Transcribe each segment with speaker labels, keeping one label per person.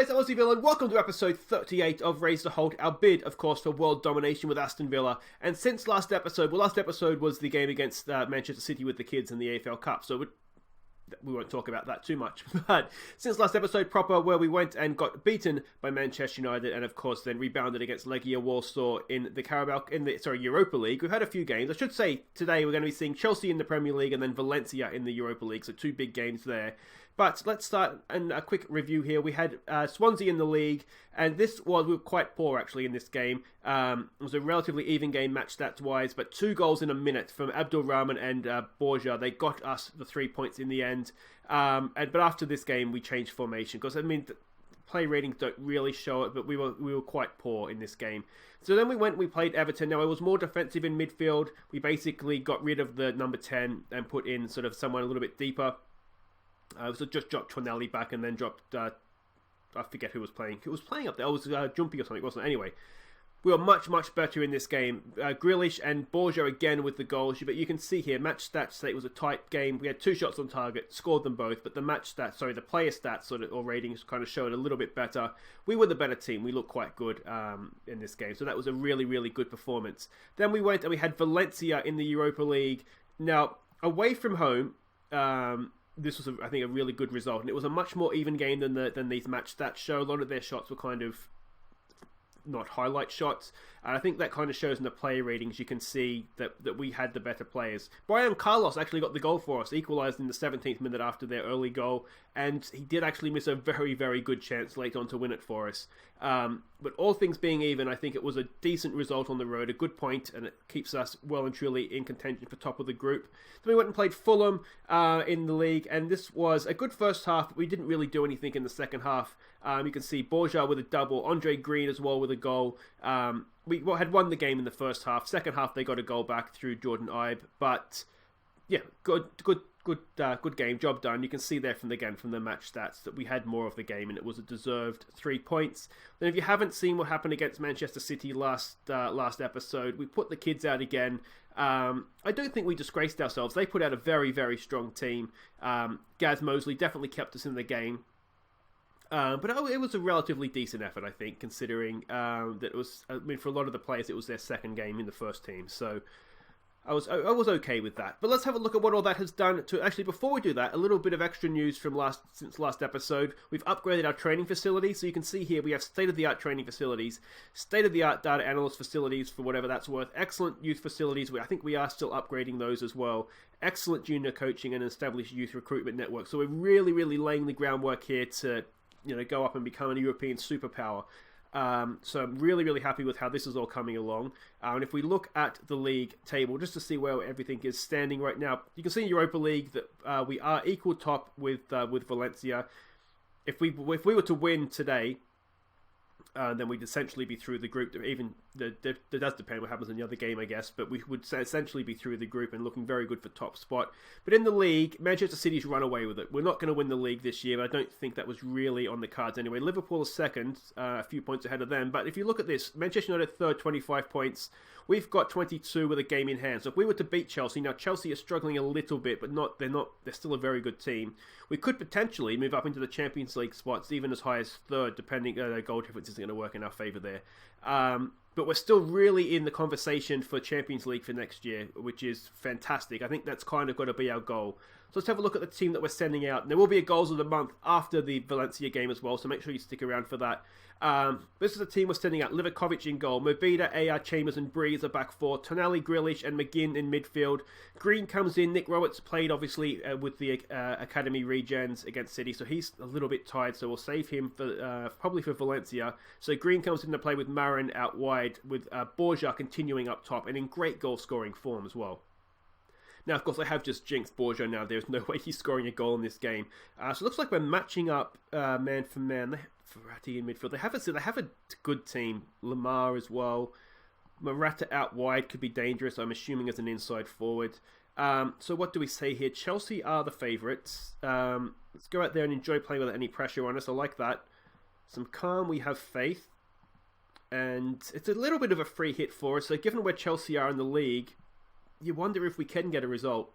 Speaker 1: guys, I'm Aussie Villa and welcome to episode 38 of Raise the Holte, our bid, of course, for world domination with Aston Villa. And since last episode was the game against Manchester City with the kids in the AFL Cup, so we won't talk about that too much. But since last episode proper, where we went and got beaten by Manchester United and, of course, then rebounded against Legia Warsaw in the Europa League, we've had a few games. I should say today we're going to be seeing Chelsea in the Premier League and then Valencia in the Europa League, so two big games there. But let's start in a quick review here. We had Swansea in the league, and we were quite poor actually in this game. It was a relatively even game match stats-wise, but 2 goals in a minute from Abdulrahman and Borja. They got us the 3 points in the end. But after this game, we changed formation because the play ratings don't really show it, but we were quite poor in this game. So then we played Everton. Now, I was more defensive in midfield. We basically got rid of the number 10 and put in sort of someone a little bit deeper. So just dropped Tonelli back and then dropped, I forget who was playing. Who was playing up there? It was Jumpy or something, wasn't it? Anyway, we were much, much better in this game. Grealish and Borja again with the goals. But you can see here, match stats say it was a tight game. We had 2 shots on target, scored them both. But the player stats or ratings kind of showed a little bit better. We were the better team. We looked quite good in this game. So that was a really, really good performance. Then we went and we had Valencia in the Europa League. Now, away from home, this was, I think, a really good result, and it was a much more even game than these match stats show. A lot of their shots were kind of not highlight shots, and I think that kind of shows in the player ratings. You can see that we had the better players. Bryan Carless actually got the goal for us, equalised in the 17th minute after their early goal, and he did actually miss a very, very good chance late on to win it for us. But all things being even, I think it was a decent result on the road, a good point, and it keeps us well and truly in contention for top of the group. Then we went and played Fulham in the league, and this was a good first half, but we didn't really do anything in the second half. You can see Borja with a double, Andre Green as well with a goal. We had won the game in the first half. Second half, they got a goal back through Jordan Ibe, but yeah, good game, job done. You can see there from the match stats that we had more of the game, and it was a deserved 3 points. Then, if you haven't seen what happened against Manchester City last episode, we put the kids out again. I don't think we disgraced ourselves. They put out a very, very strong team. Gaz Mosley definitely kept us in the game. But it was a relatively decent effort, I think, considering that it was. I mean, for a lot of the players, it was their second game in the first team, so I was okay with that. But let's have a look at what all that has done to. Actually, before we do that, a little bit of extra news from since last episode. We've upgraded our training facilities, so you can see here we have state-of-the-art training facilities, state-of-the-art data analyst facilities for whatever that's worth, excellent youth facilities. I think we are still upgrading those as well. Excellent junior coaching and established youth recruitment network. So we're really, really laying the groundwork here to go up and become a European superpower. So I'm really, really happy with how this is all coming along. And if we look at the league table, just to see where everything is standing right now, you can see in Europa League that we are equal top with Valencia. If we were to win today, then we'd essentially be through the group. Even that does depend what happens in the other game, I guess. But we would essentially be through the group and looking very good for top spot. But in the league, Manchester City's run away with it. We're not going to win the league this year, but I don't think that was really on the cards anyway. Liverpool is second, a few points ahead of them. But if you look at this, Manchester United third, 25 points. We've got 22 with a game in hand. So if we were to beat Chelsea, now Chelsea is struggling a little bit, but they're still a very good team. We could potentially move up into the Champions League spots, even as high as third, depending. The goal difference isn't going to work in our favour there. But we're still really in the conversation for Champions League for next year, which is fantastic. I think that's kind of got to be our goal. So let's have a look at the team that we're sending out. And there will be a Goals of the Month after the Valencia game as well, so make sure you stick around for that. This is the team we're sending out. Livakovic in goal. Mobida, AR, Chambers and Breeze are back four. Tonali, Grealish and McGinn in midfield. Green comes in. Nick Rowett's played, obviously, with the Academy Regens against City, so he's a little bit tired, so we'll save him for probably for Valencia. So Green comes into play with Marin out wide, with Borja continuing up top, and in great goal-scoring form as well. Now, of course, I have just jinxed Borja now. There's no way he's scoring a goal in this game. So it looks like we're matching up man for man. Verratti in midfield. They have a good team. Lamar as well. Morata out wide could be dangerous, I'm assuming, as an inside forward. So what do we say here? Chelsea are the favourites. Let's go out there and enjoy playing without any pressure on us. I like that. Some calm, we have faith. And it's a little bit of a free hit for us. So given where Chelsea are in the league, you wonder if we can get a result.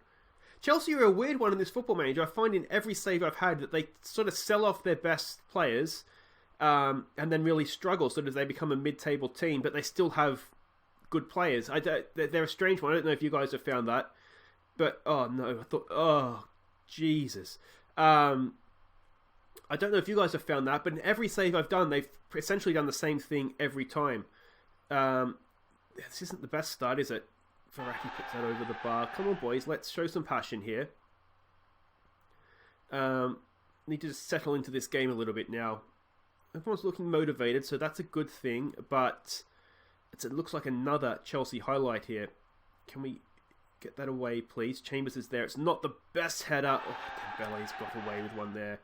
Speaker 1: Chelsea are a weird one in this Football Manager. I find in every save I've had that they sort of sell off their best players and then really struggle. So as they become a mid-table team, but they still have good players. They're a strange one. I don't know if you guys have found that, but Jesus. I don't know if you guys have found that, but in every save I've done, they've essentially done the same thing every time. This isn't the best start, is it? Verratti puts that over the bar. Come on, boys, let's show some passion here. Need to just settle into this game a little bit now. Everyone's looking motivated, so that's a good thing, but it looks like another Chelsea highlight here. Can we get that away, please? Chambers is there. It's not the best header. Oh, Dembele's got away with one there.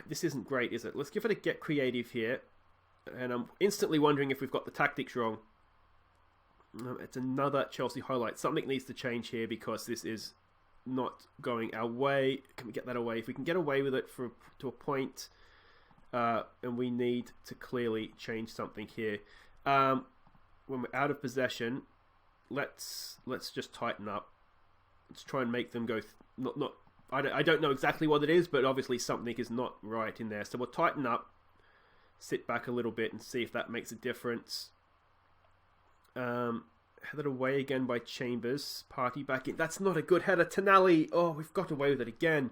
Speaker 1: This isn't great, is it? Let's give it a get creative here. And I'm instantly wondering if we've got the tactics wrong. It's another Chelsea highlight. Something needs to change here because this is not going our way. Can we get that away? If we can get away with it to a point, and we need to clearly change something here. When we're out of possession, let's just tighten up. Let's try and make them go. I don't know exactly what it is, but obviously something is not right in there. So we'll tighten up, sit back a little bit, and see if that makes a difference. Headed away again by Chambers. Party back in. That's not a good header. Tonali. Oh, we've got away with it again.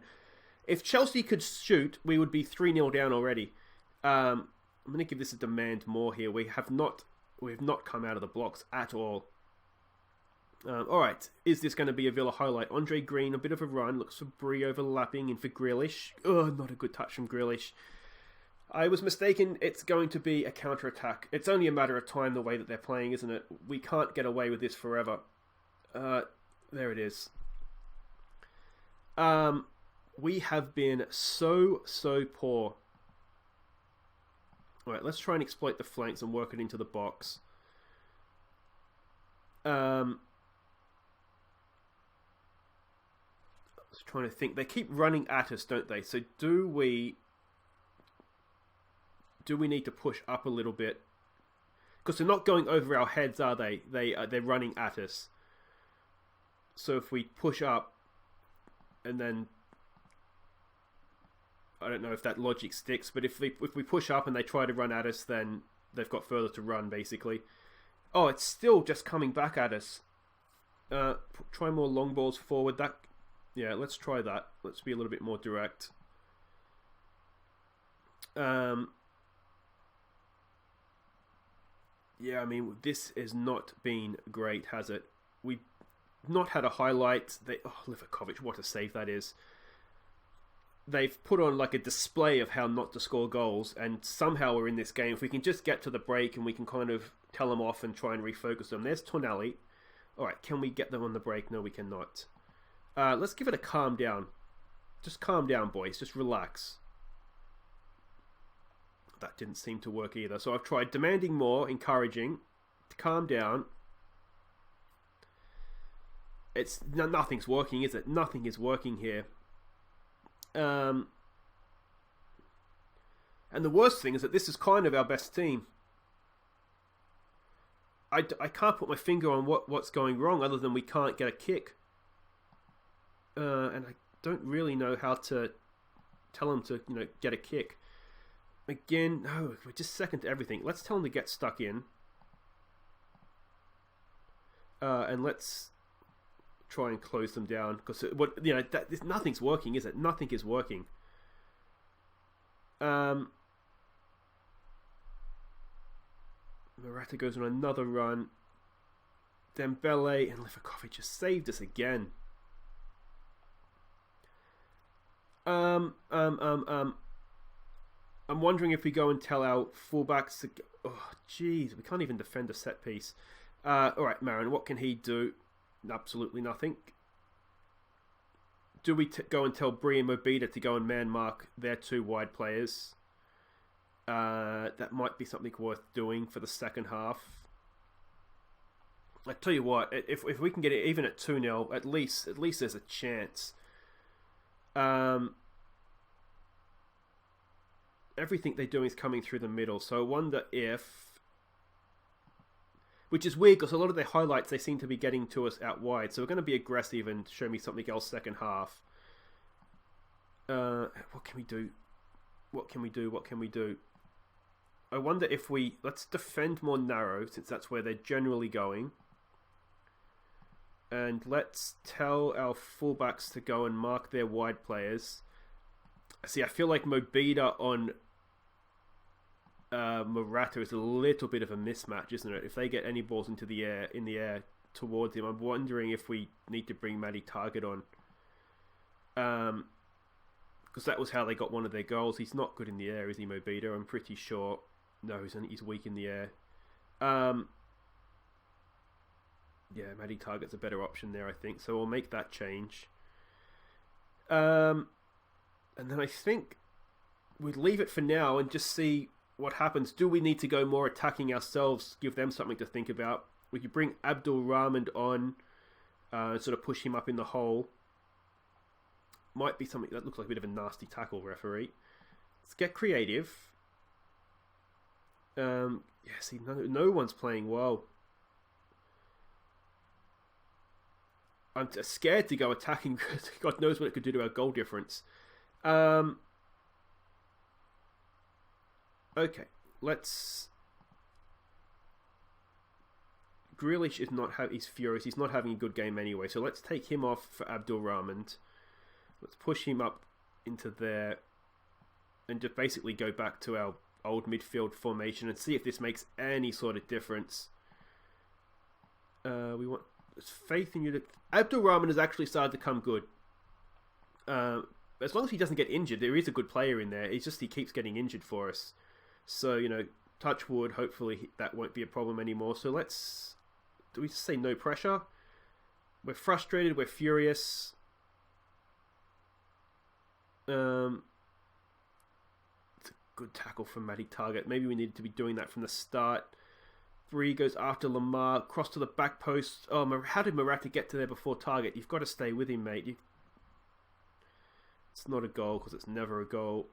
Speaker 1: If Chelsea could shoot, we would be 3-0 down already. I'm going to give this a demand more here. We have not come out of the blocks at all. Alright, is this going to be a Villa highlight? Andre Green, a bit of a run. Looks for Bree overlapping in for Grealish. Oh, not a good touch from Grealish. I was mistaken. It's going to be a counter-attack. It's only a matter of time the way that they're playing, isn't it? We can't get away with this forever. There it is. We have been so poor. Alright, let's try and exploit the flanks and work it into the box. I was trying to think. They keep running at us, don't they? So do we need to push up a little bit? Because they're not going over our heads, are they? They're running at us. So if we push up, and then I don't know if that logic sticks, but if we push up and they try to run at us, then they've got further to run, basically. Oh, it's still just coming back at us. Try more long balls forward. Yeah, let's try that. Let's be a little bit more direct. Yeah, I mean, this has not been great, has it? We've not had a highlight. Livakovic, what a save that is. They've put on like a display of how not to score goals, and somehow we're in this game. If we can just get to the break and we can kind of tell them off and try and refocus them. There's Tonali. Alright, can we get them on the break? No, we cannot. Let's give it a calm down. Just calm down, boys. Just relax. That didn't seem to work either. So I've tried demanding more, encouraging, to calm down. Nothing's working, is it? Nothing is working here. And the worst thing is that this is kind of our best team. I can't put my finger on what's going wrong other than we can't get a kick. And I don't really know how to tell them to, get a kick. Again, no, we're just second to everything. Let's tell them to get stuck in. And let's try and close them down. Because, nothing's working, is it? Nothing is working. Morata goes on another run. Dembele and Livakovic just saved us again. I'm wondering if we go and tell our fullbacks to... Oh, jeez, we can't even defend a set piece. Alright, Marin, what can he do? Absolutely nothing. Do we go and tell Bryan and Mobita to go and man mark their two wide players? That might be something worth doing for the second half. I tell you what, if we can get it even at 2-0, at least there's a chance. Everything they're doing is coming through the middle, so I wonder if... Which is weird, because a lot of their highlights, they seem to be getting to us out wide, so we're going to be aggressive and show me something else second half. What can we do? What can we do? What can we do? I wonder if let's defend more narrow, since that's where they're generally going. And let's tell our fullbacks to go and mark their wide players. See, I feel like Mobida on Morata is a little bit of a mismatch, isn't it? If they get any balls in the air towards him, I'm wondering if we need to bring Matty Target on. Because that was how they got one of their goals. He's not good in the air, is he, Mobida? I'm pretty sure. No, he's weak in the air. Yeah, Matty Target's a better option there, I think. So we'll make that change. And then I think we'd leave it for now and just see what happens. Do we need to go more attacking ourselves? Give them something to think about. We could bring Abdulrahman on and sort of push him up in the hole. Might be something that looks like a bit of a nasty tackle, referee. Let's get creative. Yeah, see, no one's playing well. I'm scared to go attacking because God knows what it could do to our goal difference. Okay, let's... Grealish is he's furious. He's not having a good game anyway. So let's take him off for Abdulrahman. Let's push him up into there and just basically go back to our old midfield formation and see if this makes any sort of difference. We want faith in you. Abdulrahman has actually started to come good. As long as he doesn't get injured, there is a good player in there. It's just he keeps getting injured for us. So, touch wood, hopefully that won't be a problem anymore. So do we just say no pressure? We're frustrated, we're furious. It's a good tackle from Matty Target. Maybe we needed to be doing that from the start. Bree goes after Lamar, cross to the back post. Oh, how did Morata get to there before Target? You've got to stay with him, mate. It's not a goal because it's never a goal.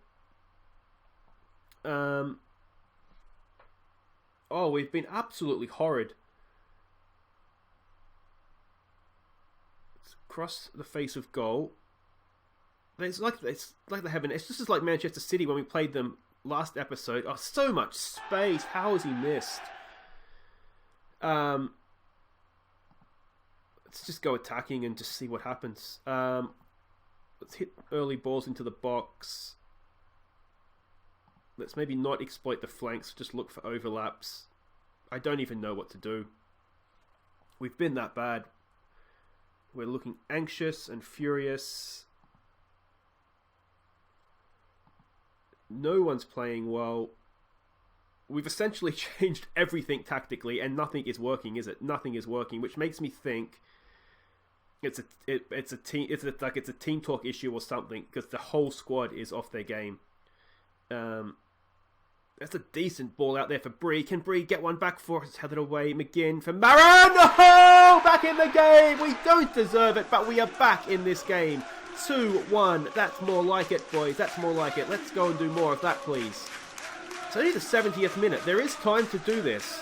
Speaker 1: Oh, we've been absolutely horrid. Let's cross the face of goal. It's like they haven't. It's just like Manchester City when we played them last episode. Oh, so much space. How has he missed? Let's just go attacking and just see what happens. Let's hit early balls into the box. Let's maybe not exploit the flanks, just look for overlaps. I don't even know what to do. We've been that bad. We're looking anxious and furious. No one's playing well. We've essentially changed everything tactically and nothing is working, is it? Nothing is working, which makes me think it's a team talk issue or something, because the whole squad is off their game. That's a decent ball out there for Bree. Can Bree get one back for us? Headed away. McGinn for Mayoral. No! Back in the game. We don't deserve it, but we are back in this game. 2-1. That's more like it, boys. That's more like it. Let's go and do more of that, please. It's only the 70th minute. There is time to do this.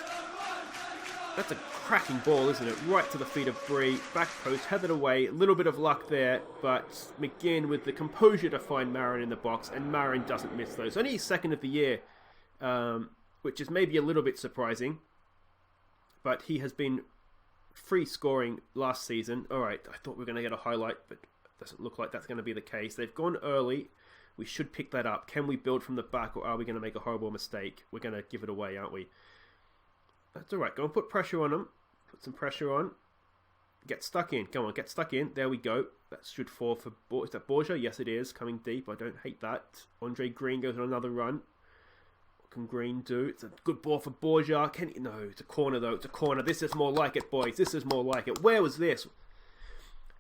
Speaker 1: That's a cracking ball, isn't it? Right to the feet of Bree. Back post. Headed away. A little bit of luck there, but McGinn with the composure to find Marin in the box, and Marin doesn't miss those. Only his second of the year. Which is maybe a little bit surprising, but he has been free scoring last season. Alright, I thought we were going to get a highlight, but it doesn't look like that's going to be the case. They've gone early. We should pick that up. Can we build from the back, or are we going to make a horrible mistake? We're going to give it away, aren't we? That's alright. Go and put pressure on them. Put some pressure on. Get stuck in. Come on, get stuck in. There we go. That should fall for... Is that Borja? Yes, it is. Coming deep. I don't hate that. Andre Green goes on another run. Can Green do? It's a good ball for Borja. No, it's a corner though. It's a corner. This is more like it, boys. This is more like it. Where was this?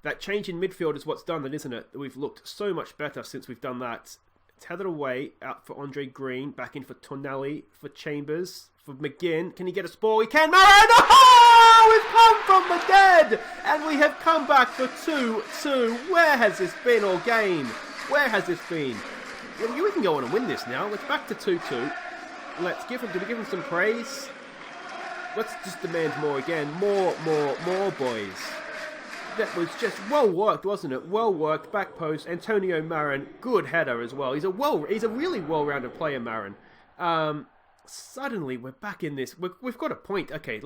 Speaker 1: That change in midfield is what's done it, isn't it? We've looked so much better since we've done that. Tethered away, out for Andre Green. Back in for Tonelli, for Chambers, for McGinn. Can he get a ball? He can. Marin! Oh! We've come from the dead! And we have come back for 2-2. Where has this been all game? Where has this been? We can go on and win this now. Let's back to 2-2. Let's give him. Do we give him some praise? Let's just demand more again. More, boys. That was just well worked, wasn't it? Well worked, back post. Antonio Marin, good header as well. He's a really well-rounded player, Marin. Suddenly we're back in this. We've got a point. Okay,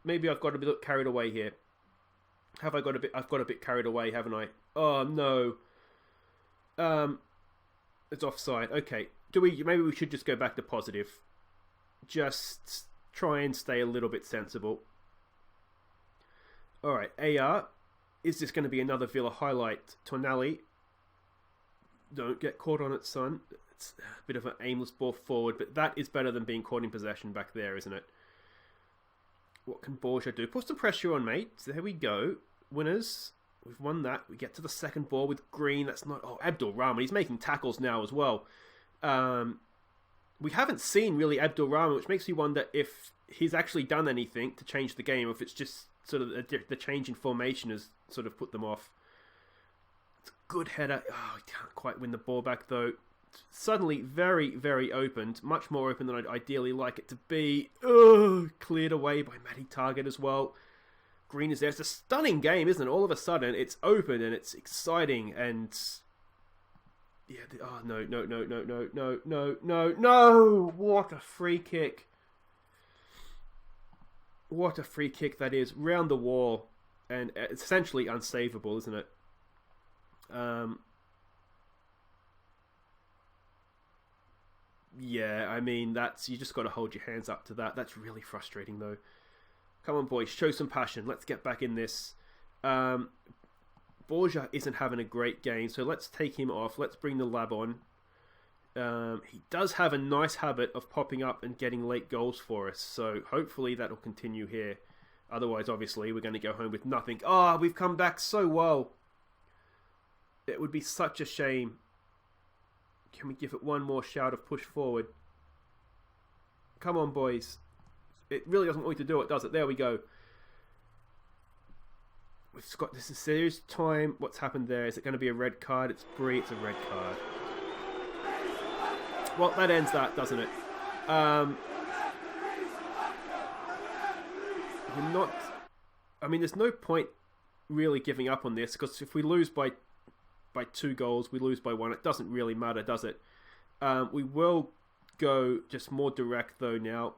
Speaker 1: maybe I've got a bit carried away here. I've got a bit carried away, haven't I? Oh no. It's offside. Okay. Maybe we should just go back to positive. Just try and stay a little bit sensible. Alright, AR. Is this going to be another Villa highlight? Tonali. Don't get caught on it, son. It's a bit of an aimless ball forward, but that is better than being caught in possession back there, isn't it? What can Borja do? Put some pressure on, mate. There we go. Winners. We've won that. We get to the second ball with Green. That's not... Oh, Abdulrahman. He's making tackles now as well. We haven't seen really Abdulrahman, which makes me wonder if he's actually done anything to change the game, or if it's just sort of the change in formation has sort of put them off. It's a good header. Oh, he can't quite win the ball back, though. Suddenly very, very opened. Much more open than I'd ideally like it to be. Cleared away by Matty Target as well. Green is there. It's a stunning game, isn't it? All of a sudden, it's open and it's exciting and... Yeah, oh, no. What a free kick. What a free kick that is. Round the wall. And it's essentially unsavable, isn't it? Yeah, I mean, you just got to hold your hands up to that. That's really frustrating, though. Come on, boys. Show some passion. Let's get back in this. Borja isn't having a great game, so let's take him off. Let's bring the lab on. He does have a nice habit of popping up and getting late goals for us, so hopefully that will continue here. Otherwise, obviously, we're going to go home with nothing. We've come back so well. It would be such a shame. Can we give it one more shout of push forward? Come on, boys. It really doesn't want me to do it, does it? There we go. We've got this is serious time. What's happened there? Is it going to be a red card? It's Bree. It's a red card. Well, that ends that, doesn't it? We're not... I mean, there's no point really giving up on this, because if we lose by 2 goals, we lose by 1. It doesn't really matter, does it? We will go just more direct, though, now.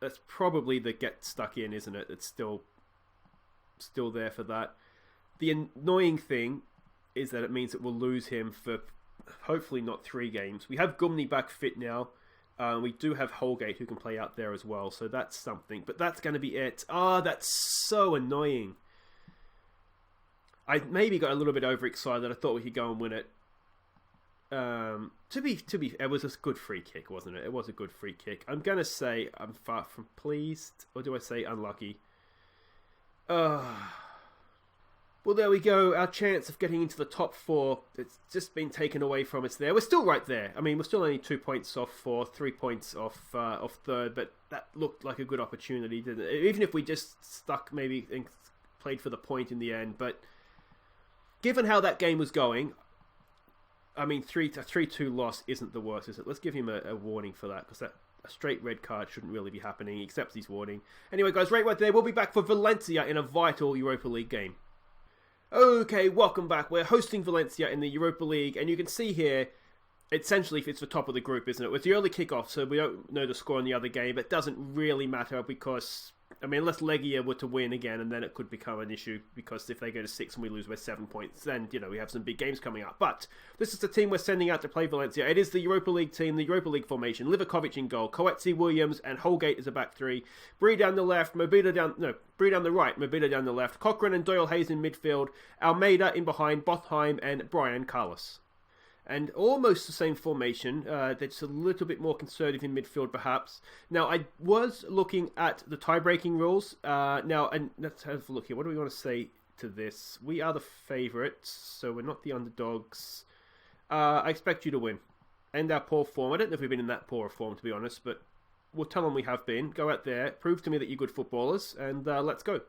Speaker 1: That's probably the get stuck in, isn't it? It's still there for that. The annoying thing is that it means that we'll lose him for hopefully not 3 games. We have Gumney back fit now. We do have Holgate who can play out there as well, so that's something. But that's going to be it. That's so annoying. I maybe got a little bit overexcited. I thought we could go and win it. To be, it was a good free kick, wasn't it? It was a good free kick. I'm gonna say I'm far from pleased, or do I say unlucky? Well, there we go. Our chance of getting into the top 4, it's just been taken away from us there. We're still right there. I mean, we're still only 2 points off 4th, 3 points off 3rd, but that looked like a good opportunity, didn't it? Even if we just stuck maybe and played for the point in the end, but given how that game was going, I mean, 3-2 loss isn't the worst, is it? Let's give him a warning for that, because a straight red card shouldn't really be happening. He accepts his warning. Anyway, guys, right there. We'll be back for Valencia in a vital Europa League game. Okay, welcome back. We're hosting Valencia in the Europa League, and you can see here, essentially, it's the top of the group, isn't it? It's the early kickoff, so we don't know the score in the other game. It doesn't really matter because... I mean, unless Legia were to win again, and then it could become an issue, because if they go to 6 and we lose by 7 points, then, we have some big games coming up. But this is the team we're sending out to play Valencia. It is the Europa League team, the Europa League formation. Livakovic in goal, Coetzee, Williams, and Holgate is a back 3. Bree down the left, Bree down the right, Mobita down the left. Cochrane and Doyle Hayes in midfield. Almeida in behind, Bothheim and Bryan, Carless. And almost the same formation. That's a little bit more conservative in midfield, perhaps. Now, I was looking at the tie-breaking rules. And let's have a look here. What do we want to say to this? We are the favourites, so we're not the underdogs. I expect you to win. End our poor form. I don't know if we've been in that poor form, to be honest, but we'll tell them we have been. Go out there, prove to me that you're good footballers, and let's go.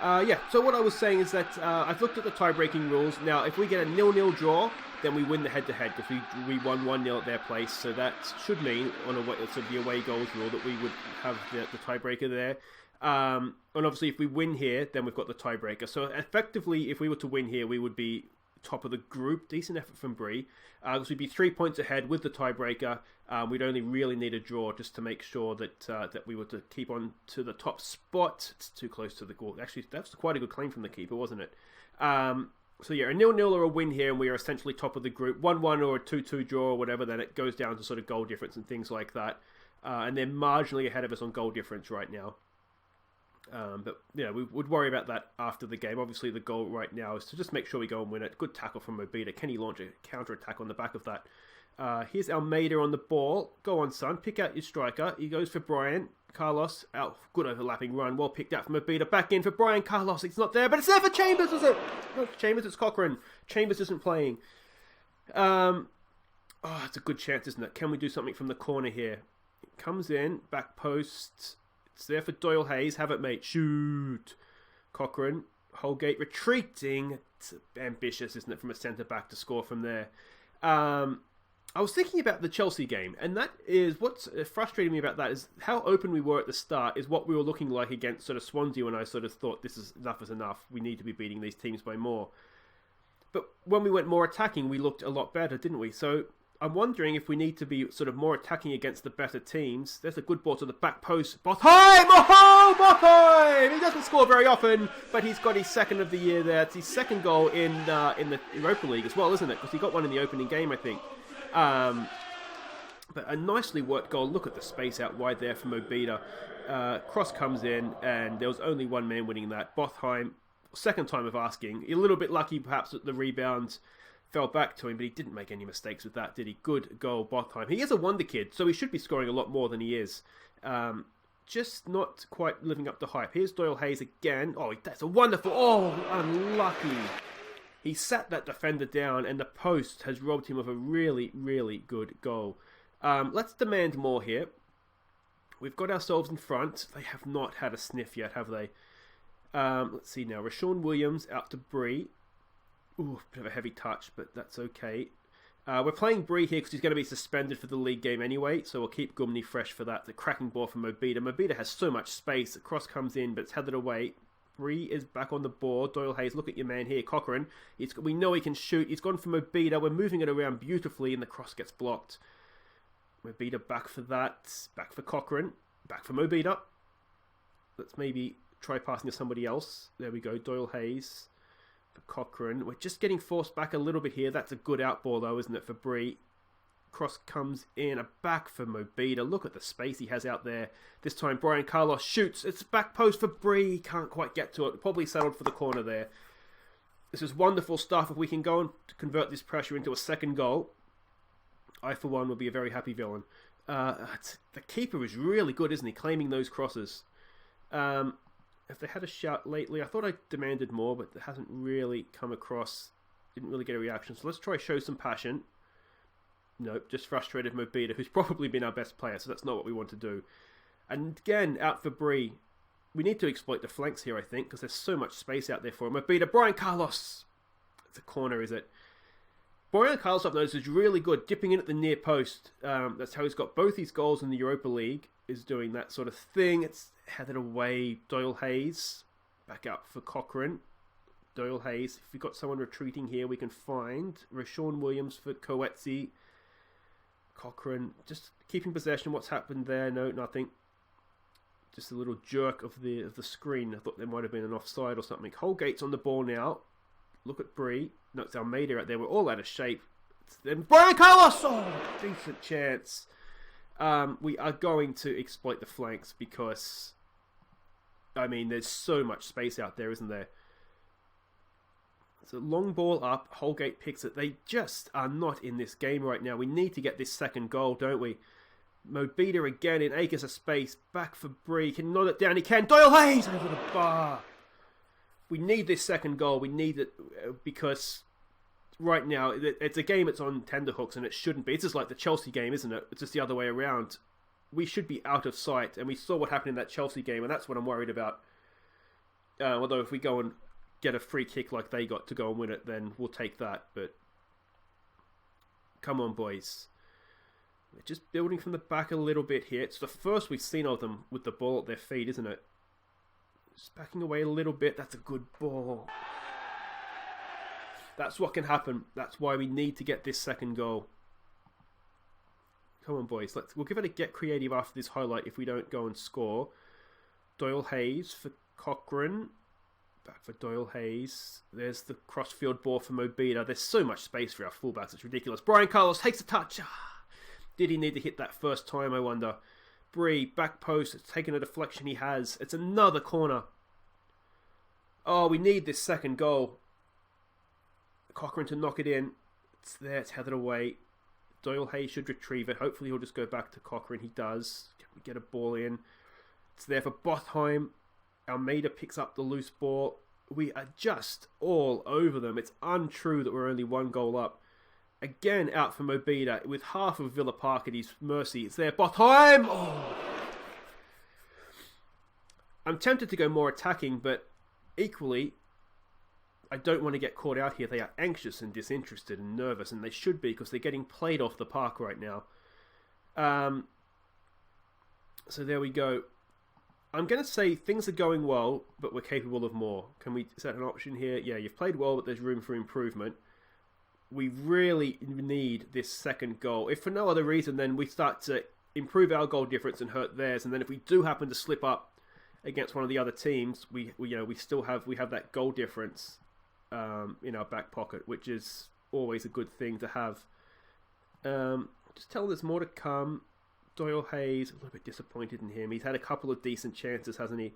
Speaker 1: So what I was saying is that I've looked at the tie-breaking rules. Now, if we get a 0-0 draw, then we win the head-to-head because we won 1-0 at their place. So that should mean, on the away goals rule, that we would have the tiebreaker there. And obviously, if we win here, then we've got the tiebreaker. So effectively, if we were to win here, we would be top of the group. Decent effort from Bree. Because we'd be 3 points ahead with the tiebreaker. We'd only really need a draw just to make sure that we were to keep on to the top spot. It's too close to the goal. Actually, that's quite a good claim from the keeper, wasn't it? So yeah, a 0-0 or a win here, and we are essentially top of the group. 1-1 or a 2-2 draw or whatever, then it goes down to sort of goal difference and things like that. And they're marginally ahead of us on goal difference right now. But yeah, we would worry about that after the game. Obviously, the goal right now is to just make sure we go and win it. Good tackle from Mobita. Can he launch a counter-attack on the back of that? Here's Almeida on the ball. Go on, son. Pick out your striker. He goes for Bryan. Carless, out. Good overlapping run. Well picked out from Mobita. Back in for Bryan. Carless. It's not there, but it's there for Chambers, is it? Not for Chambers, it's Cochrane. Chambers isn't playing. It's a good chance, isn't it? Can we do something from the corner here? It comes in. Back post. It's there for Doyle Hayes. Have it, mate. Shoot. Cochrane. Holgate retreating. It's ambitious, isn't it, from a centre-back to score from there. I was thinking about the Chelsea game, and that is what's frustrating me about that is how open we were at the start is what we were looking like against sort of Swansea when I sort of thought this is enough. We need to be beating these teams by more. But when we went more attacking, we looked a lot better, didn't we? So I'm wondering if we need to be sort of more attacking against the better teams. There's a good ball to the back post. Botheim! Oh, Botheim! He doesn't score very often, but he's got his second of the year there. It's his second goal in the Europa League as well, isn't it? Because he got one in the opening game, I think. But a nicely worked goal. Look at the space out wide there from Mobita. Cross comes in, and there was only one man winning that. Botheim, second time of asking. A little bit lucky, perhaps, that the rebound fell back to him, but he didn't make any mistakes with that, did he? Good goal, Botheim. He is a wonder kid, so he should be scoring a lot more than he is. Just not quite living up to hype. Here's Doyle Hayes again. Oh, that's a wonderful... Oh, unlucky. He sat that defender down, and the post has robbed him of a really, really good goal. Let's demand more here. We've got ourselves in front. They have not had a sniff yet, have they? Let's see now. Rashawn Williams out to Bree. Ooh, bit of a heavy touch, but that's okay. We're playing Bree here because he's going to be suspended for the league game anyway, so we'll keep Gumney fresh for that. The cracking ball from Mobita. Mobita has so much space. The cross comes in, but it's headed away. Bree is back on the board. Doyle Hayes, look at your man here, Cochrane. We know he can shoot. He's gone for Mobita. We're moving it around beautifully, and the cross gets blocked. Mobita back for that. Back for Cochrane. Back for Mobita. Let's maybe try passing to somebody else. There we go. Doyle Hayes for Cochrane. We're just getting forced back a little bit here. That's a good outball, though, isn't it, for Bree? Cross comes in, a back for Mobita. Look at the space he has out there. This time Bryan Carlos shoots. It's back post for Bree. He can't quite get to it. Probably settled for the corner there. This is wonderful stuff. If we can go and convert this pressure into a second goal, I, for one, will be a very happy villain. The keeper is really good, isn't he? Claiming those crosses. If they had a shout lately, I thought I demanded more, but it hasn't really come across. Didn't really get a reaction. So let's try show some passion. Nope, just frustrated Mobita, who's probably been our best player, so that's not what we want to do. And again, out for Bree. We need to exploit the flanks here, I think, because there's so much space out there for him. Mobita, Bryan Carlos! It's a corner, is it? Bryan Carlos, I've noticed, is really good, dipping in at the near post. That's how he's got both his goals in the Europa League, is doing that sort of thing. It's headed away. Doyle Hayes, back up for Cochrane. Doyle Hayes, if we've got someone retreating here, we can find Rashawn Williams for Coetzee. Cochrane, just keeping possession. What's happened there? No, nothing. Just a little jerk of the screen. I thought there might have been an offside or something. Holgate's on the ball now. Look at Bree. No, it's Almeida out there. We're all out of shape. Then Bryan Carlos! Oh, decent chance. We are going to exploit the flanks because, I mean, there's so much space out there, isn't there? It's a long ball up. Holgate picks it. They just are not in this game right now. We need to get this second goal, don't we? Mobita again in acres of space. Back for Bree. Can nod it down. He can. Doyle Hayes over the bar. We need this second goal. We need it because right now it's a game that's on tenterhooks and it shouldn't be. It's just like the Chelsea game, isn't it? It's just the other way around. We should be out of sight. And we saw what happened in that Chelsea game, and that's what I'm worried about. Although if we go and get a free kick like they got to go and win it, then we'll take that. But Come on, boys. They're just building from the back a little bit here. It's the first we've seen of them with the ball at their feet, isn't it? Just backing away a little bit. That's a good ball. That's what can happen. That's why we need to get this second goal. Come on, boys. We'll give it a get creative after this highlight if we don't go and score. Doyle Hayes for Cochrane. Back for Doyle Hayes. There's the cross-field ball for Mobita. There's so much space for our fullbacks. It's ridiculous. Bryan Carless takes a touch. Did he need to hit that first time, I wonder? Bree, back post. It's taken a deflection he has. It's another corner. Oh, we need this second goal. Cochrane to knock it in. It's there. It's headed away. Doyle Hayes should retrieve it. Hopefully he'll just go back to Cochrane. He does. Can we get a ball in? It's there for Bothheim. Almeida picks up the loose ball. We are just all over them. It's untrue that we're only one goal up. Again, out for Mobita with half of Villa Park at his mercy. It's there. Bothheim! Oh. I'm tempted to go more attacking, but equally, I don't want to get caught out here. They are anxious and disinterested and nervous, and they should be because they're getting played off the park right now. So there we go. I'm going to say things are going well, but we're capable of more. Is that an option here? Yeah, you've played well, but there's room for improvement. We really need this second goal. If for no other reason, then we start to improve our goal difference and hurt theirs. And then if we do happen to slip up against one of the other teams, we have that goal difference in our back pocket, which is always a good thing to have. Just tell there's more to come. Doyle Hayes, a little bit disappointed in him. He's had a couple of decent chances, hasn't he?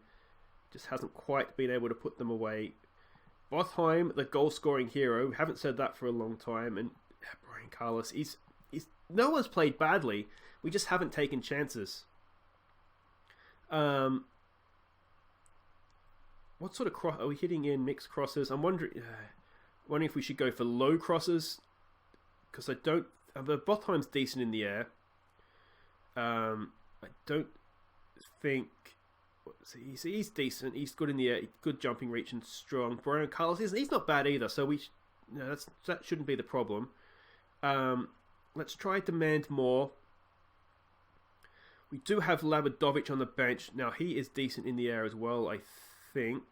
Speaker 1: Just hasn't quite been able to put them away. Bothheim, the goal-scoring hero. We haven't said that for a long time. And Bryan Carless, he's no one's played badly. We just haven't taken chances. What sort of cross are we hitting in? Mixed crosses. I'm wondering if we should go for low crosses, because I don't. The Bothheim's decent in the air. I don't think he's decent. He's good in the air, good jumping reach and strong. Bryan Carless he's not bad either. So that shouldn't be the problem. Let's try demand more. We do have Labadovic on the bench now. He is decent in the air as well, I think.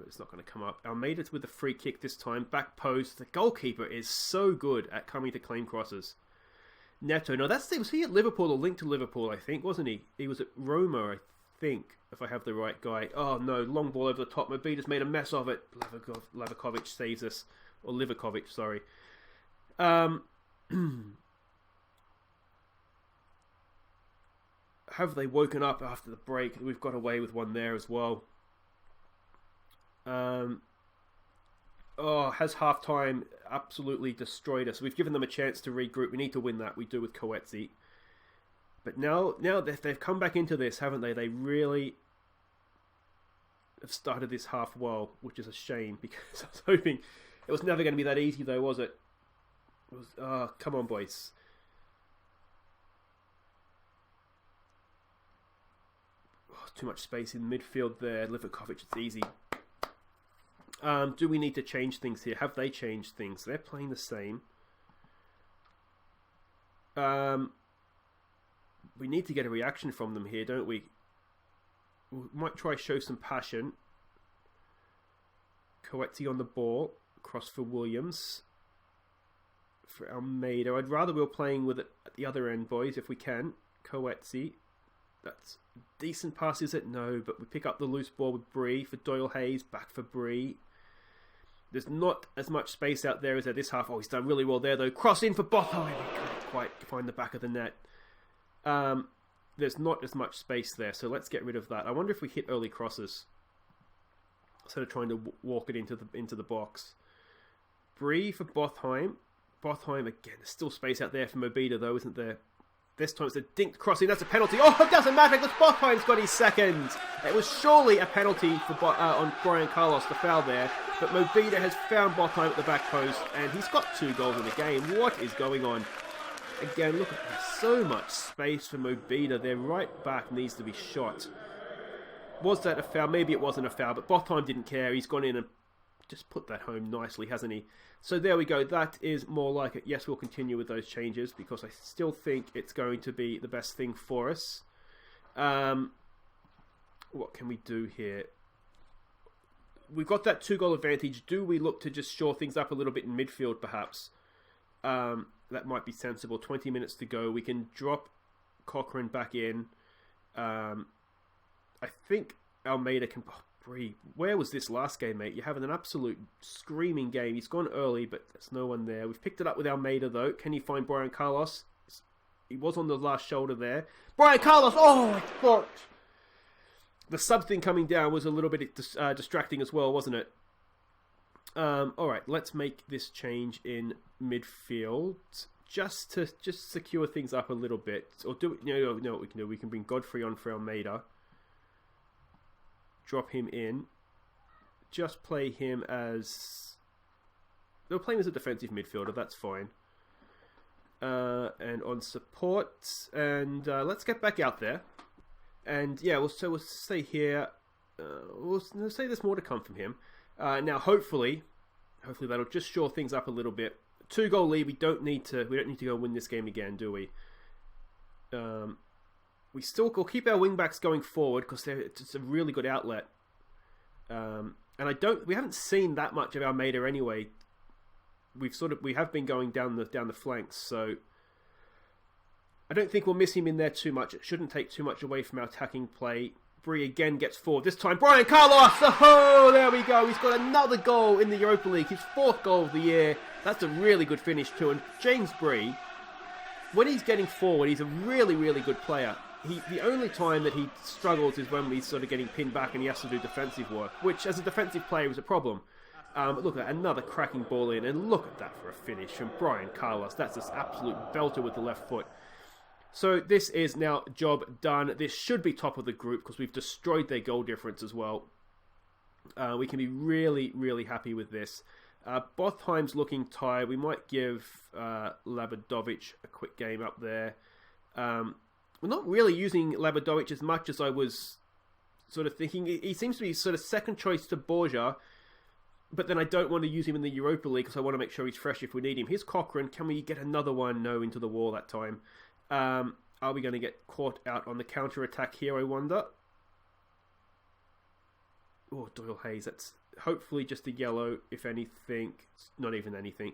Speaker 1: It's not going to come up. Almeida's with the free kick this time. Back post. The goalkeeper is so good at coming to claim crosses. Neto. No, was he at Liverpool or linked to Liverpool, I think, wasn't he? He was at Roma, I think, if I have the right guy. Oh, no. Long ball over the top. Mobita's made a mess of it. Livakovic saves us. Or Livakovic, sorry. Have they woken up after the break? We've got away with one there as well. Has half-time absolutely destroyed us. We've given them a chance to regroup. We need to win that. We do with Coetzee. But now they've come back into this, haven't they? They really have started this half well, which is a shame because I was hoping it was never going to be that easy, though, was it? Come on, boys. Too much space in midfield there. Livakovic, it's easy. Do we need to change things here? Have they changed things? They're playing the same. We need to get a reaction from them here, don't we? We might try show some passion. Coetzee on the ball. Cross for Williams. For Almeida. I'd rather we were playing with it at the other end, boys, if we can. Coetzee. That's decent pass, is it? No, but we pick up the loose ball with Bree for Doyle Hayes. Back for Bree. There's not as much space out there as there this half. Oh, he's done really well there, though. Cross in for Bothheim. He can't quite find the back of the net. There's not as much space there, so let's get rid of that. I wonder if we hit early crosses instead of trying to walk it into the box. Bree for Bothheim. Bothheim again. There's still space out there for Mobita, though, isn't there? This time it's a dinked crossing. That's a penalty. Oh, it doesn't matter because Bothheim's got his second. It was surely a penalty for on Bryan Carless, the foul there. But Mobita has found Bothheim at the back post, and he's got 2 goals in the game. What is going on? Again, look at so much space for Mobita. Their right back needs to be shot. Was that a foul? Maybe it wasn't a foul, but Bothheim didn't care. He's gone in and just put that home nicely, hasn't he? So there we go. That is more like it. Yes, we'll continue with those changes because I still think it's going to be the best thing for us. What can we do here? We've got that 2-goal advantage. Do we look to just shore things up a little bit in midfield, perhaps? That might be sensible. 20 minutes to go. We can drop Cochrane back in. I think Almeida can... Oh, Bree, where was this last game, mate? You're having an absolute screaming game. He's gone early, but there's no one there. We've picked it up with Almeida, though. Can you find Bryan Carless? He was on the last shoulder there. Bryan Carless! Oh, my God! The sub thing coming down was a little bit distracting as well, wasn't it? Alright, let's make this change in midfield. Just to secure things up a little bit. Or do we, you know what we can do? We can bring Godfrey on for Almeida. Drop him in. Just play him as... They'll play him as a defensive midfielder, that's fine. And on support. And let's get back out there. And yeah, we'll stay here. We'll say there's more to come from him. Now, hopefully that'll just shore things up a little bit. 2-goal lead. We don't need to go win this game again, do we? We'll keep our wing backs going forward because it's a really good outlet. And we haven't seen that much of Almeida anyway. We have been going down the flanks, so I don't think we'll miss him in there too much. It shouldn't take too much away from our attacking play. Bree again gets forward. This time, Bryan Carless! Oh, there we go. He's got another goal in the Europa League. His 4th goal of the year. That's a really good finish too. And James Bree, when he's getting forward, he's a really, really good player. The only time that he struggles is when he's sort of getting pinned back and he has to do defensive work, which as a defensive player is a problem. Look at that, another cracking ball in, and look at that for a finish from Bryan Carless. That's this absolute belter with the left foot. So this is now job done. This should be top of the group because we've destroyed their goal difference as well. We can be really, really happy with this. Bothheim's looking tired. We might give Labadovic a quick game up there. We're not really using Labadovic as much as I was sort of thinking. He seems to be sort of second choice to Borja, but then I don't want to use him in the Europa League because I want to make sure he's fresh if we need him. Here's Cochrane. Can we get another one? No, into the wall that time. Are we going to get caught out on the counter-attack here, I wonder? Oh, Doyle Hayes. That's hopefully just a yellow, if anything. Not even anything.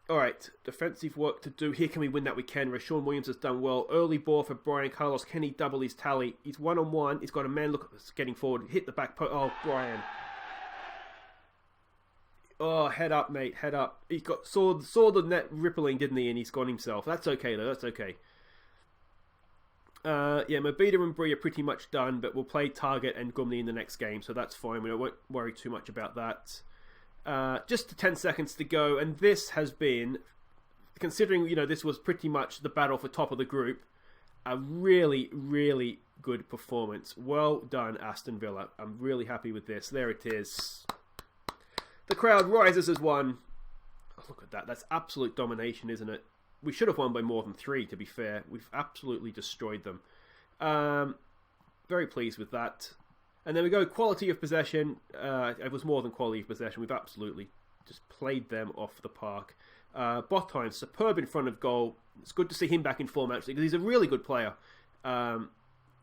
Speaker 1: Alright, defensive work to do. Here, can we win that? We can. Rashawn Williams has done well. Early ball for Bryan Carless. Can he double his tally? He's one-on-one. He's got a man, look at this, getting forward. Hit the back post. Oh, Bryan. Oh, head up, mate. Head up. He saw the net rippling, didn't he? And he's gone himself. That's okay, though. That's okay. Yeah, Mobita and Bree are pretty much done, but we'll play Target and Gumney in the next game, so that's fine. We won't worry too much about that. Just 10 seconds to go, and this has been, considering, this was pretty much the battle for top of the group, a really, really good performance. Well done, Aston Villa. I'm really happy with this. There it is. The crowd rises as one. Oh, look at that. That's absolute domination, isn't it? We should have won by more than 3, to be fair. We've absolutely destroyed them. Very pleased with that. And then we go quality of possession. It was more than quality of possession. We've absolutely just played them off the park. Botheim, superb in front of goal. It's good to see him back in form, actually, because he's a really good player.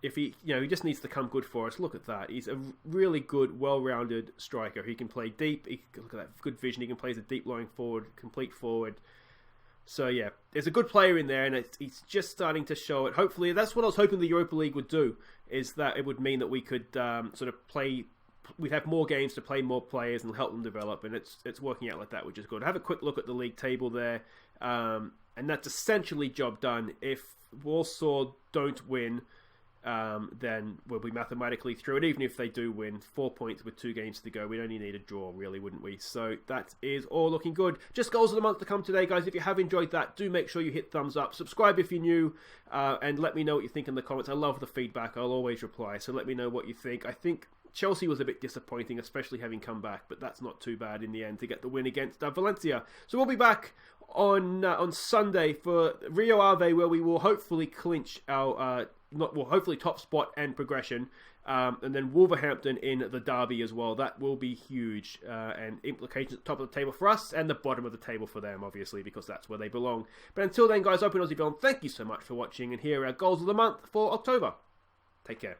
Speaker 1: If he just needs to come good for us. Look at that. He's a really good, well-rounded striker. He can play deep. Look at that good vision. He can play as a deep lying forward, complete forward. So yeah, there's a good player in there, and he's just starting to show it. Hopefully, that's what I was hoping the Europa League would do. Is that it would mean that we could sort of play. We'd have more games to play more players and help them develop, and it's working out like that, which is good. Have a quick look at the league table there, and that's essentially job done. If Warsaw don't win, then we'll be mathematically through it. Even if they do win, 4 points with 2 games to go, we'd only need a draw, really, wouldn't we? So that is all looking good. Just goals of the month to come today, guys. If you have enjoyed that, do make sure you hit thumbs up. Subscribe if you're new, and let me know what you think in the comments. I love the feedback. I'll always reply, so let me know what you think. I think Chelsea was a bit disappointing, especially having come back, but that's not too bad in the end to get the win against Valencia. So we'll be back on Sunday for Rio Ave, where we will hopefully clinch our hopefully top spot and progression. And then Wolverhampton in the derby as well. That will be huge, and implications at the top of the table for us and the bottom of the table for them, obviously, because that's where they belong. But until then, guys, Open Aussie Film, thank you so much for watching, and here are our goals of the month for October. Take care.